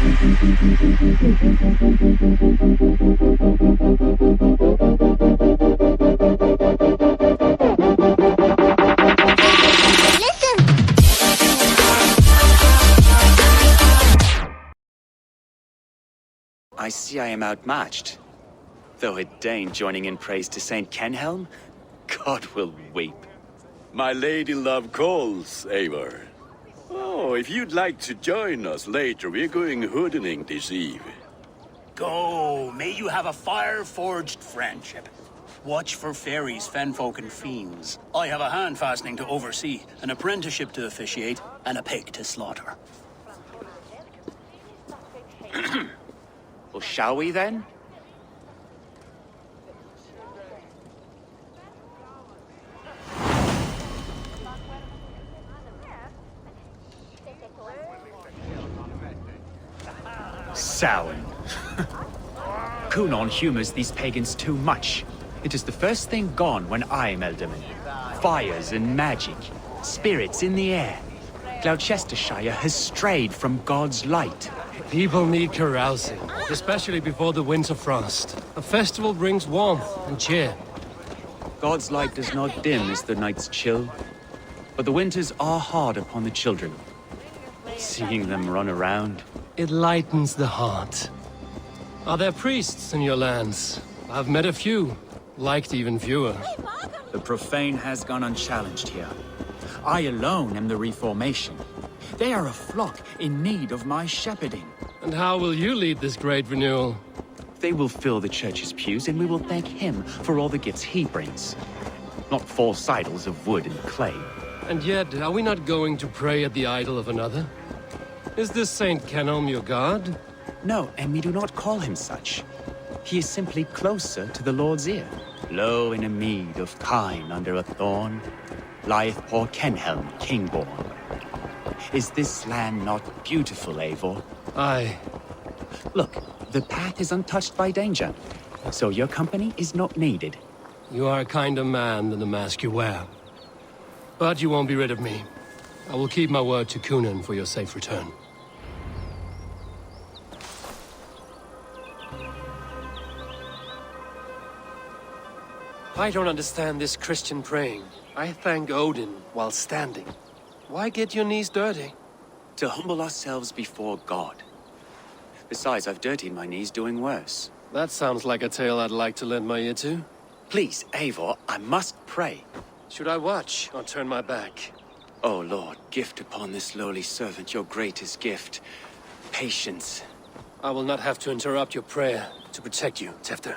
I see I am outmatched. Though a Dane joining in praise to Saint Kenhelm, God will weep. My lady love calls, Eivor. Oh, if you'd like to join us later, we're going hoodening this eve. Go, may you have a fire-forged friendship. Watch for fairies, fenfolk, and fiends. I have a hand fastening to oversee, an apprenticeship to officiate, and a pig to slaughter. Well, shall we then? Samhain. Kunon humors these pagans too much. It is the first thing gone when I am Elderman. Fires and magic, spirits in the air. Gloucestershire has strayed from God's light. People need carousing, especially before the winter frost. A festival brings warmth and cheer. God's light does not dim as the nights chill, but the winters are hard upon the children. Seeing them run around. It lightens the heart. Are there priests in your lands? I've met a few, liked even fewer. The profane has gone unchallenged here. I alone am the Reformation. They are a flock in need of my shepherding. And how will you lead this great renewal? They will fill the church's pews, and we will thank him for all the gifts he brings. Not false idols of wood and clay. And yet, are we not going to pray at the idol of another? Is this Saint Kenhelm your god? No, and we do not call him such. He is simply closer to the Lord's ear. Low in a mead of kine under a thorn, lieth poor Kenhelm, king-born. Is this land not beautiful, Eivor? Aye. Look, the path is untouched by danger, so your company is not needed. You are a kinder man than the mask you wear. But you won't be rid of me. I will keep my word to Kunan for your safe return. I don't understand this Christian praying. I thank Odin while standing. Why get your knees dirty? To humble ourselves before God. Besides, I've dirtied my knees doing worse. That sounds like a tale I'd like to lend my ear to. Please, Eivor, I must pray. Should I watch or turn my back? Oh Lord, gift upon this lowly servant your greatest gift. Patience. I will not have to interrupt your prayer to protect you, Tefter.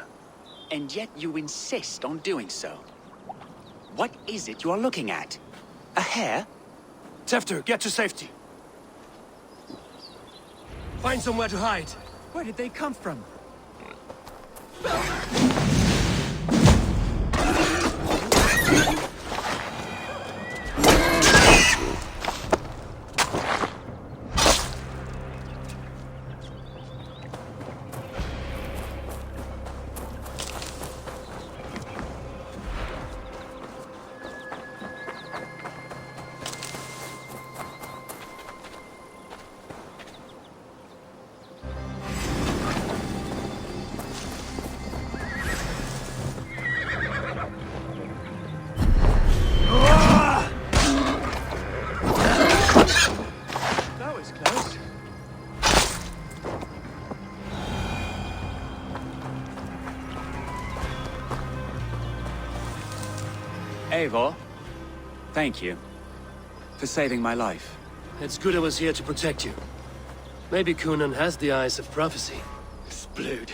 And yet you insist on doing so. What is it you are looking at? A hare? Tefter, get to safety. Find somewhere to hide. Where did they come from? Eivor, thank you for saving my life. It's good I was here to protect you. Maybe Kunan has the eyes of prophecy. Splood,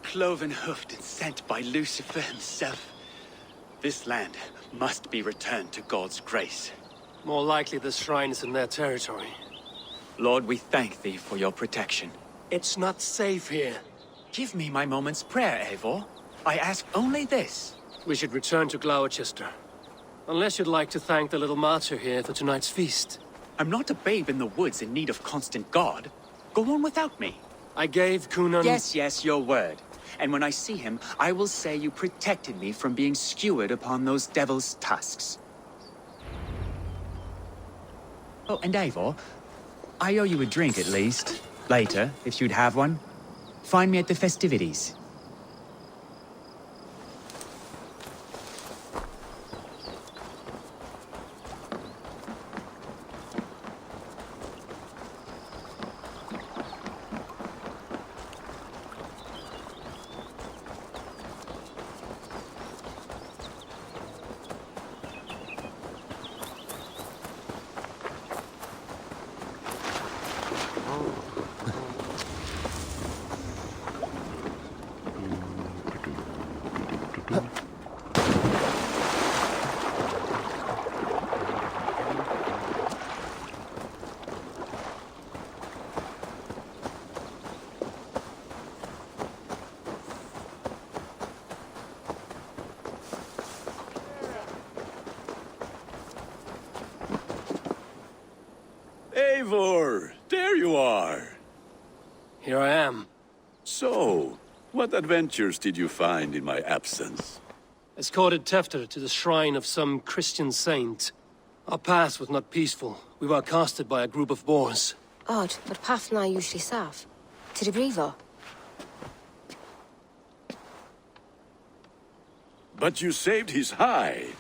cloven-hoofed and sent by Lucifer himself. This land must be returned to God's grace. More likely the shrine is in their territory. Lord, we thank thee for your protection. It's not safe here. Give me my moment's prayer, Eivor. I ask only this. We should return to Gloucester. Unless you'd like to thank the little martyr here for tonight's feast. I'm not a babe in the woods in need of constant guard. Go on without me. I gave Kunan... Yes, your word. And when I see him, I will say you protected me from being skewered upon those devil's tusks. Oh, and Eivor, I owe you a drink at least. Later, if you'd have one, find me at the festivities. Eivor, there you are. Here I am. So, what adventures did you find in my absence? Escorted Tefter to the shrine of some Christian saint. Our path was not peaceful. We were accosted by a group of boars. Odd, but path na usually safe. To the Brevo. But you saved his hide.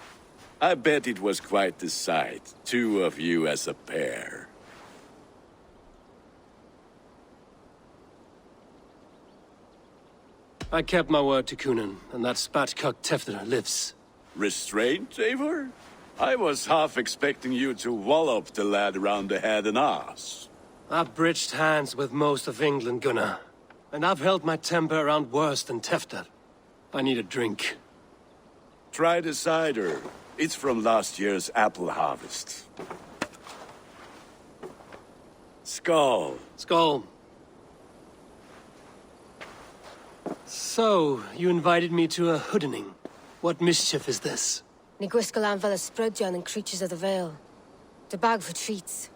I bet it was quite the sight, two of you as a pair. I kept my word to Kunan, and that spatcock Tefter lives. Restraint, Eivor? I was half expecting you to wallop the lad around the head and ass. I've bridged hands with most of England, Gunnar. And I've held my temper around worse than Tefter. I need a drink. Try the cider. It's from last year's apple harvest. Skull. Skull. So, you invited me to a hoodening. What mischief is this? Ni gwisgalan fel y sprydjan and creatures of the Vale. The bag for treats.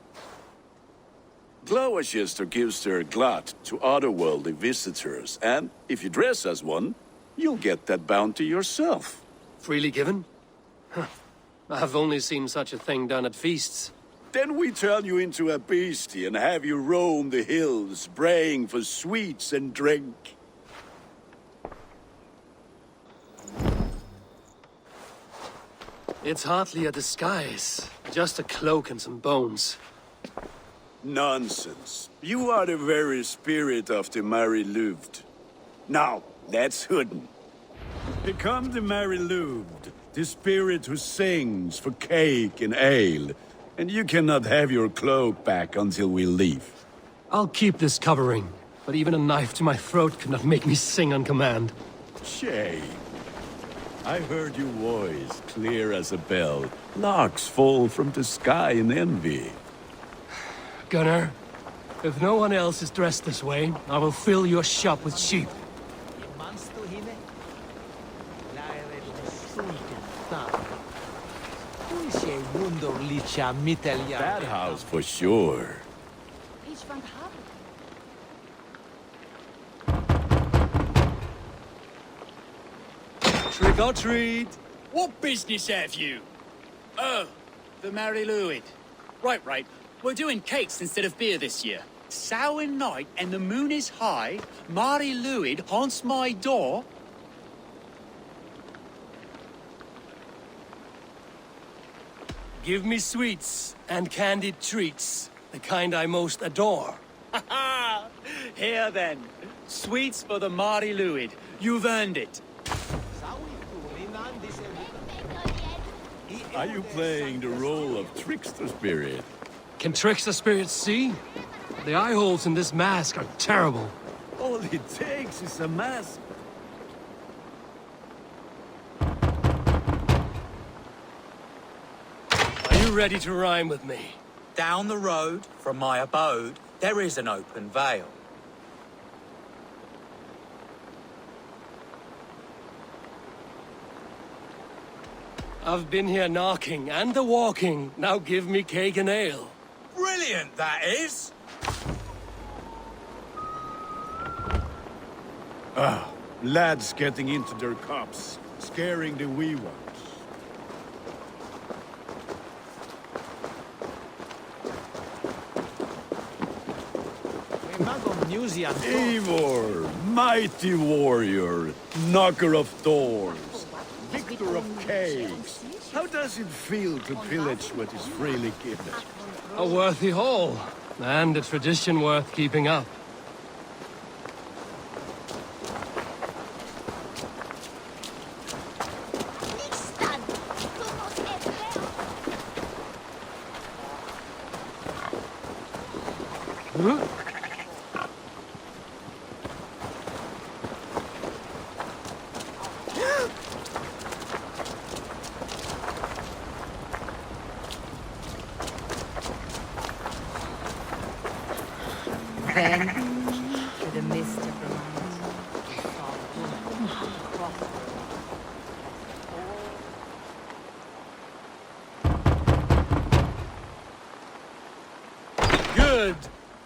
Gloucester gives their glut to otherworldly visitors, and if you dress as one, you'll get that bounty yourself. Freely given? Huh. I've only seen such a thing done at feasts. Then we turn you into a beastie and have you roam the hills, braying for sweets and drink. It's hardly a disguise. Just a cloak and some bones. Nonsense. You are the very spirit of the Mary Louved. Now, let's hoodin. Become the Mary Louved, the spirit who sings for cake and ale, and you cannot have your cloak back until we leave. I'll keep this covering, but even a knife to my throat could not make me sing on command. Shame. I heard your voice clear as a bell. Larks fall from the sky in envy. Gunnar, if no one else is dressed this way, I will fill your shop with sheep. That house for sure. Trick or treat! What business have you? Oh, the Mary Louid. Right. We're doing cakes instead of beer this year. Samhain night and the moon is high. Mary Louid haunts my door. Give me sweets and candied treats, the kind I most adore. Here then. Sweets for the Mary Louid. You've earned it. Are you playing the role of trickster spirit? Can trickster spirits see? The eye holes in this mask are terrible. All it takes is a mask. Are you ready to rhyme with me? Down the road from my abode, there is an open vale. I've been here knocking and the walking. Now give me cake and ale. Brilliant, that is! Lads getting into their cups, scaring the wee ones. Eivor, mighty warrior, knocker of doors, victor of cakes. How does it feel to pillage what is freely given? A worthy haul, and a tradition worth keeping up. Then, through the mist of the night, Good!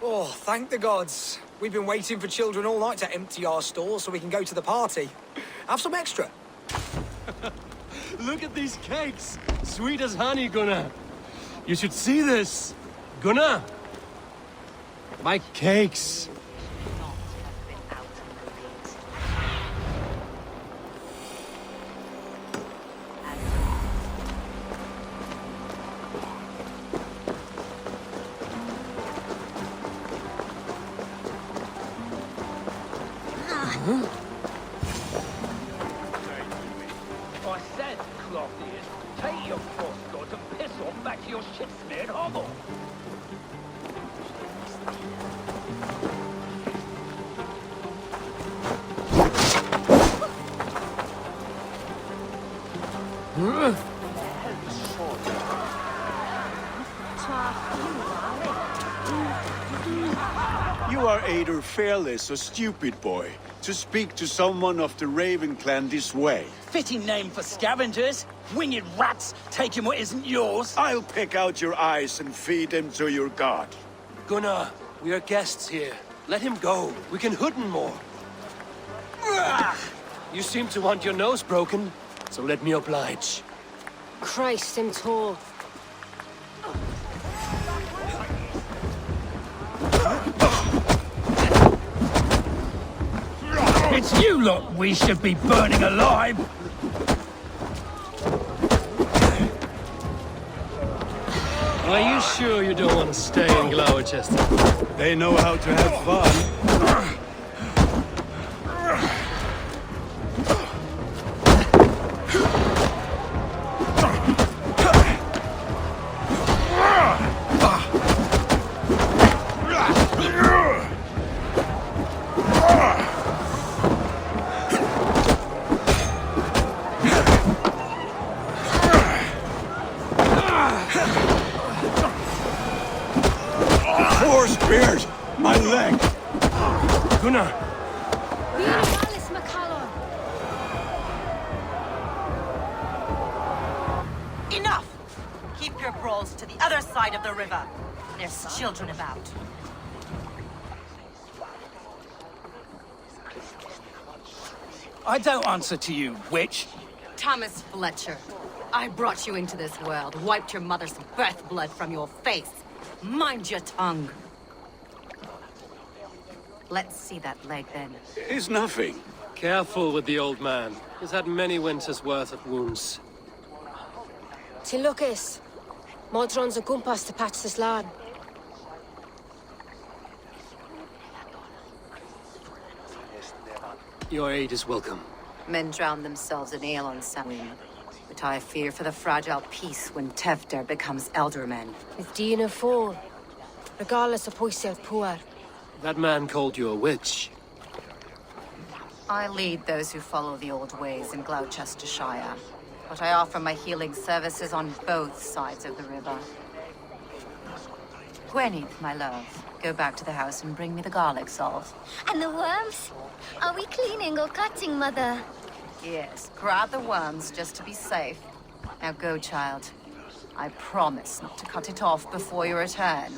Oh, thank the gods. We've been waiting for children all night to empty our stores so we can go to the party. Have some extra. Look at these cakes! Sweet as honey, Gunnar. You should see this. Gunnar! My cakes! I said, cloth-ears, take your cross-guards and piss off back to your shit-smeared hovel. You are either fearless or stupid, boy, to speak to someone of the Raven clan this way. Fitting name for scavengers. Winged rats taking what isn't yours. I'll pick out your eyes and feed them to your god. Gunnar, we are guests here. Let him go. We can hood him more. You seem to want your nose broken, so let me oblige. Christ, I'm tall. It's you lot we should be burning alive. Are you sure you don't want to stay in Gloucester? They know how to have fun. Poor spears! My leg! Gunnar! Enough! Keep your brawls to the other side of the river. There's children about. I don't answer to you, witch. Thomas Fletcher, I brought you into this world, wiped your mother's birth blood from your face. Mind your tongue. Let's see that leg, then. It's nothing. Careful with the old man. He's had many winters' worth of wounds. Till Lucas. Modron's a gumpas to patch this lad. Your aid is welcome. Men drown themselves in ale on Samhain. But I fear for the fragile peace when Tevder becomes elderman. With Dina fall. Regardless of Poisel poor. That man called you a witch. I lead those who follow the old ways in Gloucestershire. But I offer my healing services on both sides of the river. Gwyneth, my love, go back to the house and bring me the garlic salve. And the worms? Are we cleaning or cutting, Mother? Yes, grab the worms just to be safe. Now go, child. I promise not to cut it off before you return.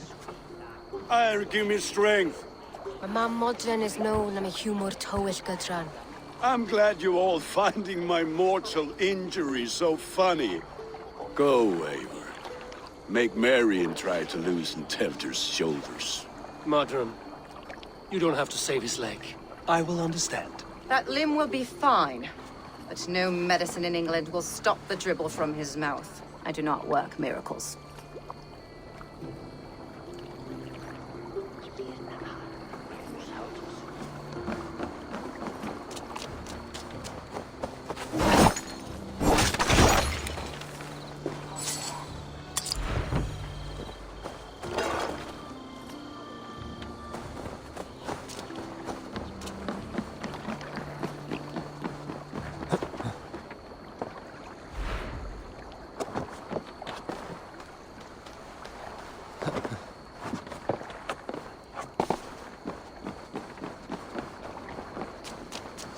I'll give me strength. My mam Modron is known I'm a humor towish gudran. I'm glad you all finding my mortal injury so funny. Go, Eivor. Make merry and try to loosen Tevder's shoulders. Modron, You don't have to save his leg. I will understand. That limb will be fine, but no medicine in England will stop the dribble from his mouth. I do not work miracles.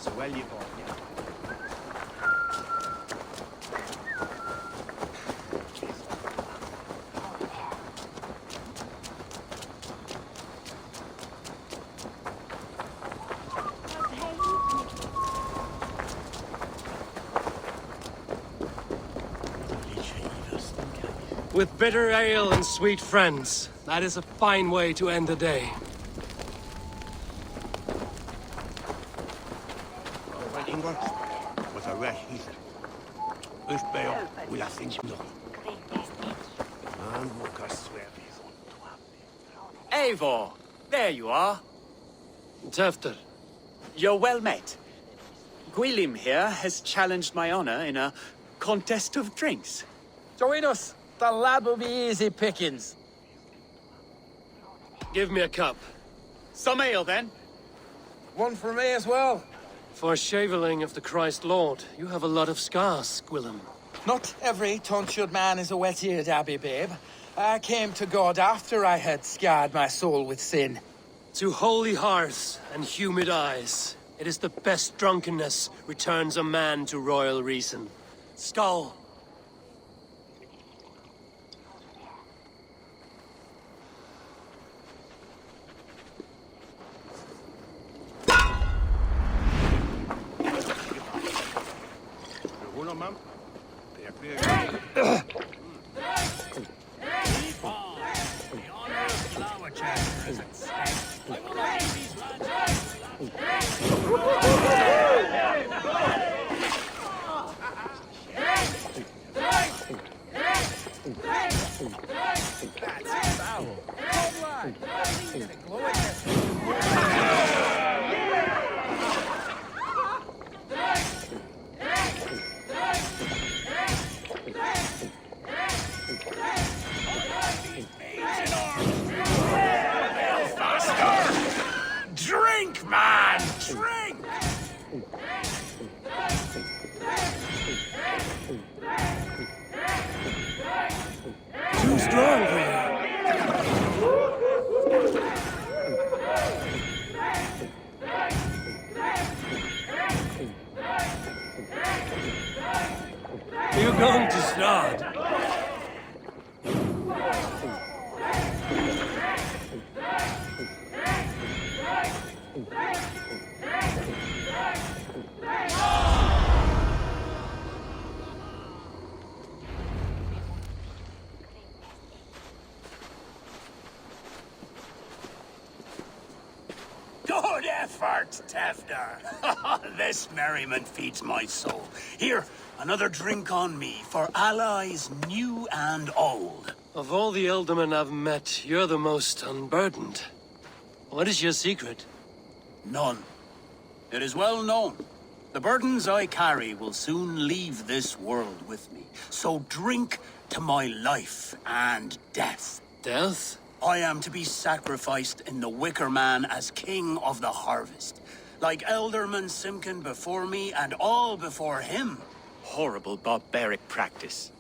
So well you go. With bitter ale and sweet friends, that is a fine way to end the day. Eivor, there you are. Tefter, You're well met. Gwilym here has challenged my honor in a contest of drinks. Join us. The lad will be easy pickings. give me a cup. Some ale, then. One for me as well. For shaveling of the Christ Lord, you have a lot of scars, Gwilym. Not every tonsured man is a wet-eared abbey, babe. I came to God after I had scarred my soul with sin. To holy hearts and humid eyes, it is the best drunkenness returns a man to royal reason. Skull. Drink, man! Drink! Too strong for you. You're going to start. Good effort, Tefter. This merriment feeds my soul. Here, another drink on me for allies new and old. Of all the ealdormen I've met, you're the most unburdened. What is your secret? None. It is well known. The burdens I carry will soon leave this world with me. So drink to my life and death. Death? I am to be sacrificed in the Wicker Man as king of the harvest. Like Elderman Simkin before me and all before him. Horrible barbaric practice.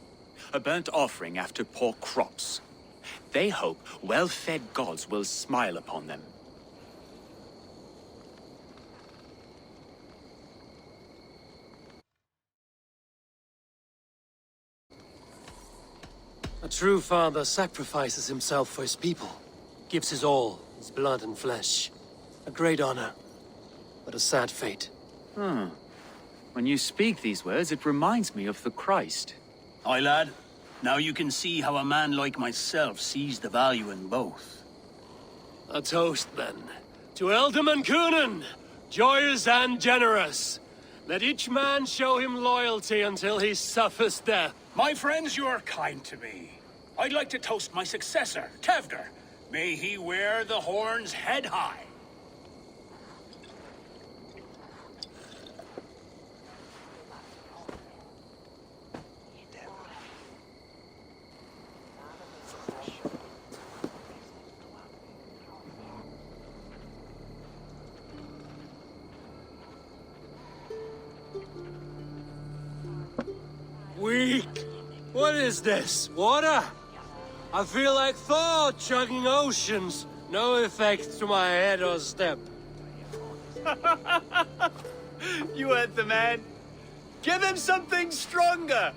A burnt offering after poor crops. They hope well-fed gods will smile upon them. A true father sacrifices himself for his people. Gives his all, his blood and flesh. A great honor, but a sad fate. When you speak these words, it reminds me of the Christ. Aye, lad. Now you can see how a man like myself sees the value in both. A toast, then, To Ealdorman Coonan, joyous and generous. Let each man show him loyalty until he suffers death. My friends, you are kind to me. I'd like to toast my successor, Tevder. May he wear the horns head high. Weak. What is this? Water? I feel like Thor chugging oceans. No effect to my head or step. You heard the man. Give him something stronger.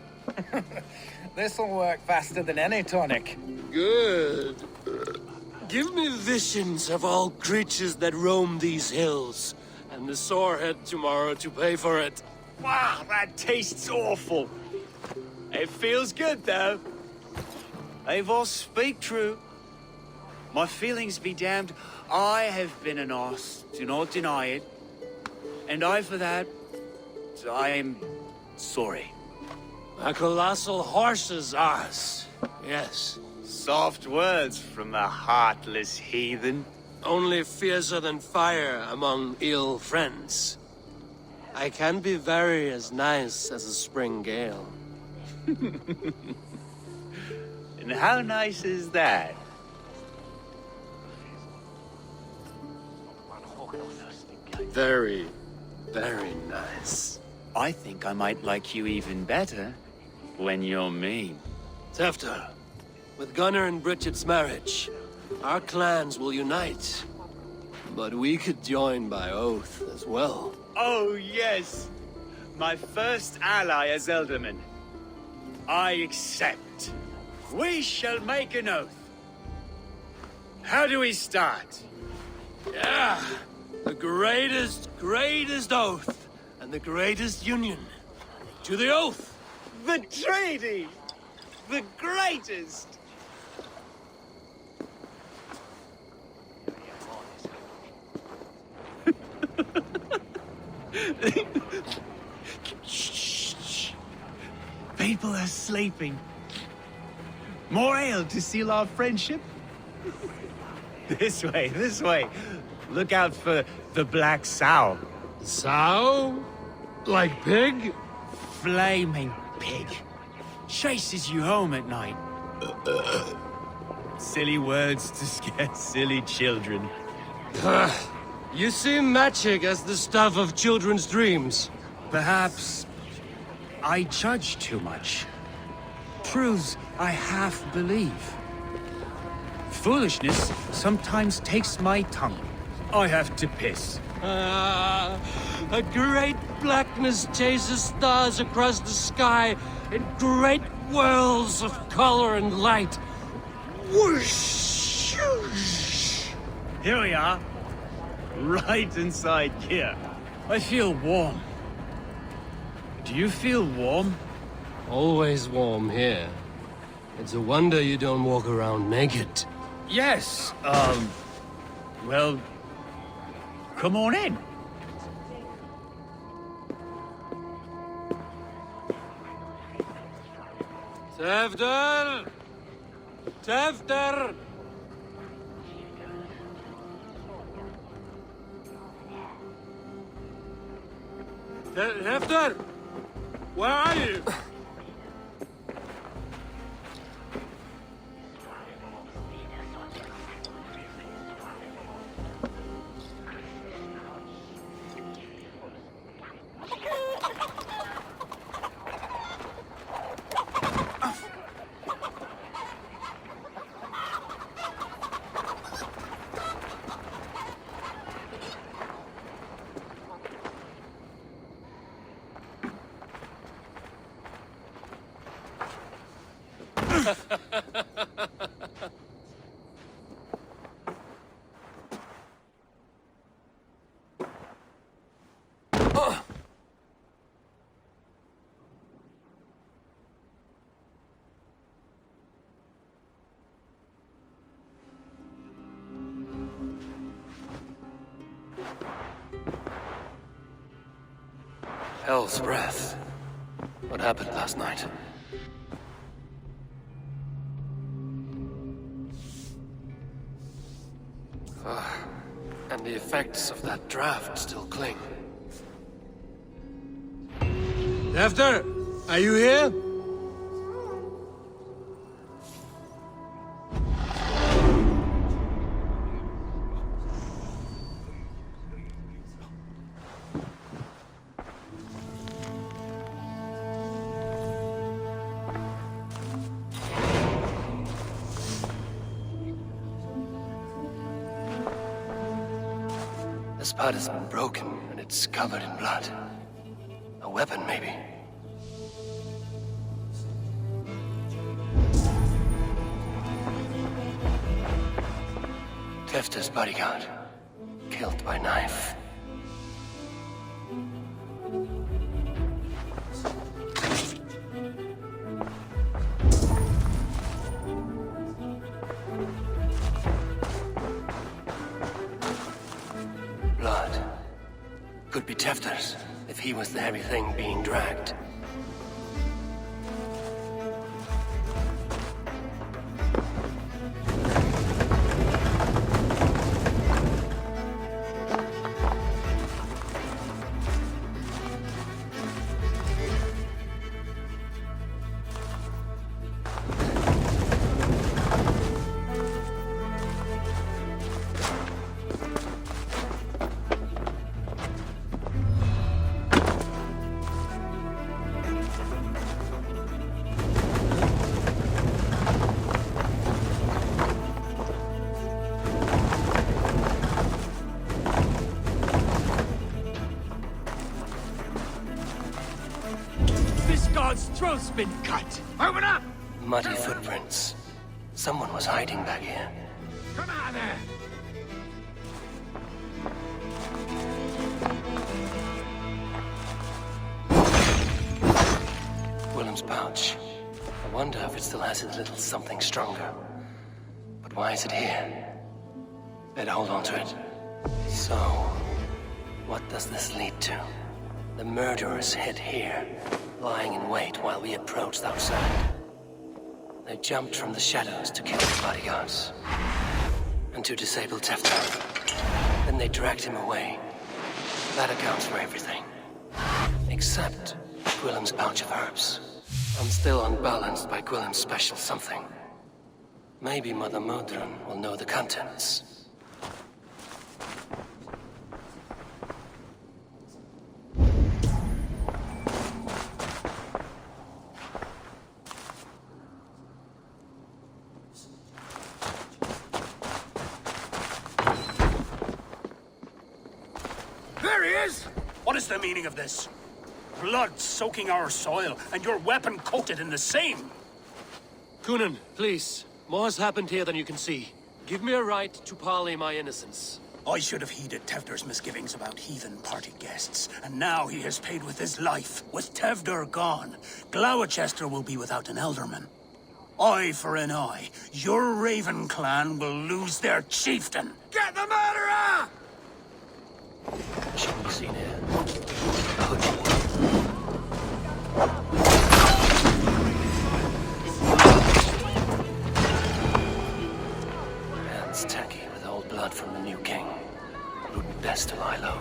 This'll work faster than any tonic. Good. Give me visions of all creatures that roam these hills, and the sorehead tomorrow to pay for it. Wow, that tastes awful. It feels good, though. They all speak true. My feelings be damned. I have been an arse, do not deny it. And I, for that, I am sorry. A colossal horse's arse. Yes. Soft words from a heartless heathen. Only fiercer than fire among ill friends. I can be very as nice as a spring gale. And how nice is that? Very, very nice. I think I might like you even better when you're mean. Tefter, with Gunnar and Bridget's marriage, our clans will unite. But we could join by oath as well. Oh, yes. My first ally as Ealdorman. I accept. We shall make an oath. How do we start? Yeah, the greatest oath, and the greatest union. To the oath! The treaty! The greatest! Shh. People are sleeping. More ale to seal our friendship? This way. Look out for the black sow. Sow? Like pig? Flaming pig. Chases you home at night. Silly words to scare silly children. You see magic as the stuff of children's dreams. Perhaps I judge too much. Truths I half believe. Foolishness sometimes takes my tongue. I have to piss. A great blackness chases stars across the sky in great whirls of color and light. Whoosh! Here we are. Right inside here. I feel warm. Do you feel warm? Always warm here. It's a wonder you don't walk around naked. Yes, well, come on in. Tefter! Tefter! Tefter! Where are you? Hell's breath. What happened last night? And the effects of that draft still cling. After, are you here? This pad has been broken, and it's covered in blood. A weapon, maybe. Tefter's bodyguard. Killed by knife. Blood. Could be Tefter's, if he was the heavy thing being dragged. God's throat's been cut! Open up! Muddy footprints. Someone was hiding back here. Come on there! Willem's pouch. I wonder if it still has his little something stronger. But why is it here? Better hold on to it. So, what does this lead to? The murderers hid here, lying in wait while we approached outside. They jumped from the shadows to kill the bodyguards. And to disable Tefter. Then they dragged him away. That accounts for everything. Except Gwillem's pouch of herbs. I'm still unbalanced by Gwillem's special something. Maybe Mother Modron will know the contents. There he is! What is the meaning of this? Blood soaking our soil, and your weapon coated in the same! Kunin, please. More has happened here than you can see. Give me a right to parley my innocence. I should have heeded Tevder's misgivings about heathen party guests, and now he has paid with his life. With Tevder gone, Gloucester will be without an elderman. Eye for an eye. Your Raven clan will lose their chieftain. Get the murderer! Shouldn't be seen here. Hands tacky with old blood from the new king. It would be best to lie low.